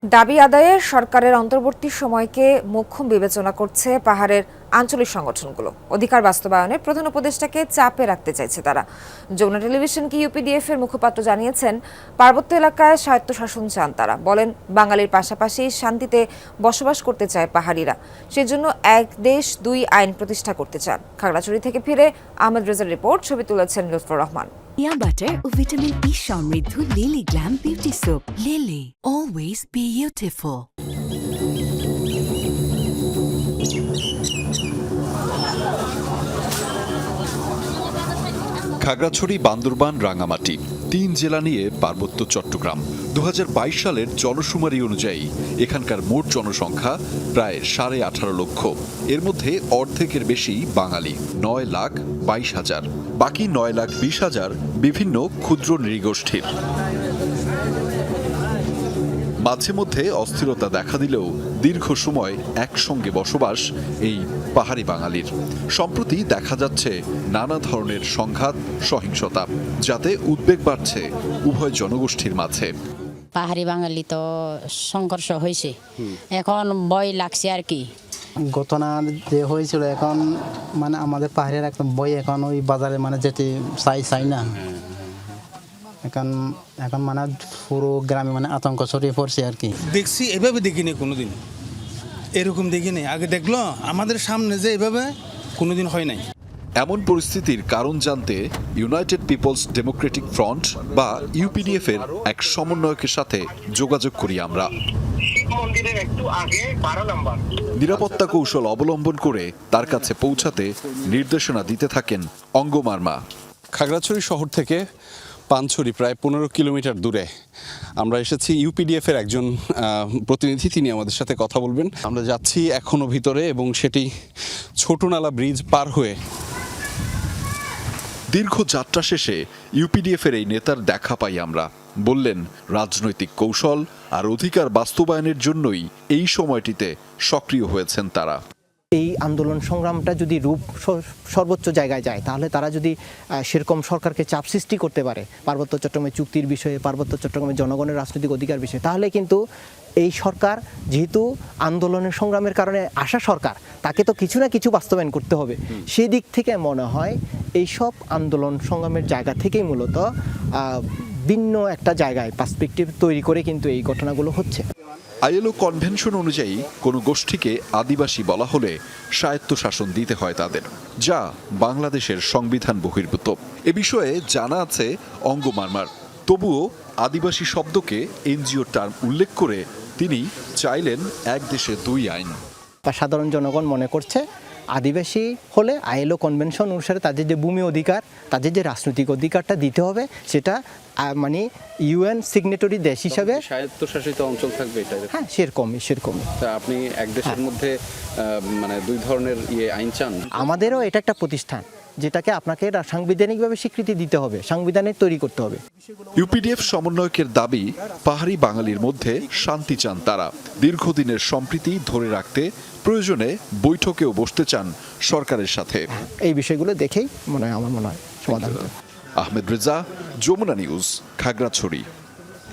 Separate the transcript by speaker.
Speaker 1: দাবি আদায়ে সরকারের অন্তর্বর্তী সময়কে মোক্ষম বিবেচনা করছে পাহাড়ের আঞ্চলিক সংগঠনগুলো। অধিকার বাস্তবায়নে প্রধান উপদেষ্টাকে চাপে রাখতে চাইছে তারা। যমুনা টেলিভিশনকে ইউপিডিএফ এর মুখপাত্র জানিয়েছেন, পার্বত্য এলাকায় স্বায়ত্তশাসন চান তারা। বলেন, বাঙালির পাশাপাশি শান্তিতে বসবাস করতে চায় পাহাড়িরা। সেজন্য এক দেশ দুই আইন প্রতিষ্ঠা করতে চান। খাগড়াছড়ি থেকে ফিরে আহমেদ রেজার রিপোর্ট, ছবি তুলেছেন লুৎফর রহমান।
Speaker 2: Peanut butter ও ভিটামিন ই সমৃদ্ধ Lily glam beauty soap. Lily, always beautiful.
Speaker 3: Khagrachhari, Bandarban, Rangamati ৩ জেলা নিয়ে পার্বত্য চট্টগ্রাম। ২০২২ সালের জনশুমারি অনুযায়ী এখানকার মোট জনসংখ্যা প্রায় 18.5 লক্ষ। এর মধ্যে অর্ধেকের বেশি বাঙালি, 9,22,000। বাকি 9,20,000 বিভিন্ন ক্ষুদ্র নৃগোষ্ঠীর। মাঝে মধ্যে অস্থিরতা দেখা দিলেও দীর্ঘ সময় একসঙ্গে বসবাস এই পাহাড়ি বাঙালির। সম্প্রতি দেখা যাচ্ছে নানা ধরনের সংঘাত, সহিংসতা, যাতে উদ্বেগ বাড়ছে উভয় জনগোষ্ঠীর মাঝে।
Speaker 4: পাহাড়ি বাঙালি তো সংঘর্ষ হয়েছে, এখন ভয় লাগছে আর কি।
Speaker 5: ঘটনা যে হয়েছিল এখন মানে আমাদের পাহাড়ের একটা বই এখন ওই বাজারে মানে যেতে চাই না। এখন মানে পুরো গ্রামে মানে আতঙ্ক ছড়িয়ে পড়ছে আর কি।
Speaker 6: দেখছি এভাবে দেখিনি কোনোদিন, এরকম দেখিনি। আগে দেখলো আমাদের সামনে যে এভাবে কোনোদিন হয় নাই।
Speaker 3: এমন পরিস্থিতির কারণ জানতে ইউনাইটেড পিপলস ডেমোক্রেটিক ফ্রন্ট বা ইউপিডিএফ এর এক সমন্বয়কের সাথে যোগাযোগ করি আমরা। নিরাপত্তা কৌশল অবলম্বন করে তার কাছে পৌঁছাতে নির্দেশনা দিতে থাকেন অঙ্গমার্মা।
Speaker 7: খাগড়াছড়ি শহর থেকে পানছড়ি প্রায় 15 কিলোমিটার দূরে আমরা এসেছি। ইউপিডিএফ এর একজন প্রতিনিধি, তিনি আমাদের সাথে কথা বলবেন। আমরা যাচ্ছি এখনো ভিতরে, এবং সেটি ছোটনালা ব্রিজ পার হয়ে।
Speaker 3: দীর্ঘ যাত্রা শেষে ইউপিডিএফ এর এই নেতার দেখা পাই আমরা। বললেন, রাজনৈতিক কৌশল আর অধিকার বাস্তবায়নের জন্যই এই সময়টিতে সক্রিয় হয়েছেন তারা।
Speaker 8: এই আন্দোলন সংগ্রামটা যদি রূপ সর্বোচ্চ জায়গায় যায়, তাহলে তারা যদি সেরকম সরকারকে চাপ সৃষ্টি করতে পারে পার্বত্য চট্টগ্রামের চুক্তির বিষয়ে, পার্বত্য চট্টগ্রামের জনগণের রাজনৈতিক অধিকার বিষয়ে, তাহলে কিন্তু এই সরকার, যেহেতু আন্দোলনের সংগ্রামের কারণে আসা সরকার, তাকে তো কিছু না কিছু বাস্তবায়ন করতে হবে। সেই দিক থেকে মনে হয় এইসব আন্দোলন সংগ্রামের জায়গা থেকেই মূলত ভিন্ন একটা জায়গায় পার্সপেক্টিভ তৈরি করে কিন্তু এই ঘটনাগুলো হচ্ছে।
Speaker 3: আইএলও কনভেনশন অনুযায়ী কোনো গোষ্ঠীকে আদিবাসী বলা হলে স্বায়ত্তশাসন দিতে হয় তাদের, যা বাংলাদেশের সংবিধান বহির্ভূত। এ বিষয়ে জানা আছে অঙ্গমার্মার। তবুও আদিবাসী শব্দকে এনজিও টার্ম উল্লেখ করে তিনি চাইলেন এক দেশে দুই আইন।
Speaker 8: সাধারণ জনগণ মনে করছে আদিবাসী হলে আইএলও কনভেনশন অনুসারে তাদের যে ভূমি অধিকার, তাদের যে রাজনৈতিক অধিকারটা দিতে হবে, সেটা মানে ইউএন সিগনেটরি দেশ হিসাবে
Speaker 7: স্বায়ত্তশাসিত অঞ্চল থাকবে এটা।
Speaker 8: হ্যাঁ, সেরকমই।
Speaker 7: আপনি এক দেশের মধ্যে মানে দুই ধরনের আইন চান?
Speaker 8: আমাদেরও এটা একটা প্রতিষ্ঠান, যেটাকে আপনাকে সাংবিধানিকভাবে স্বীকৃতি দিতে হবে, সাংবিধানে তৈরি করতে হবে।
Speaker 3: ইউপিডিএফ সমন্বয়কের দাবি, পাহাড়ি বাঙালির মধ্যে শান্তি চান তারা। দীর্ঘদিনের সম্প্রীতি ধরে রাখতে প্রয়োজনে বৈঠকেও বসতে চান সরকারের সাথে।
Speaker 8: এই বিষয়গুলো দেখেই আমার মনে হয় সমাধান।
Speaker 3: আহমেদ রেজা, যমুনা নিউজ, খাগড়াছড়ি।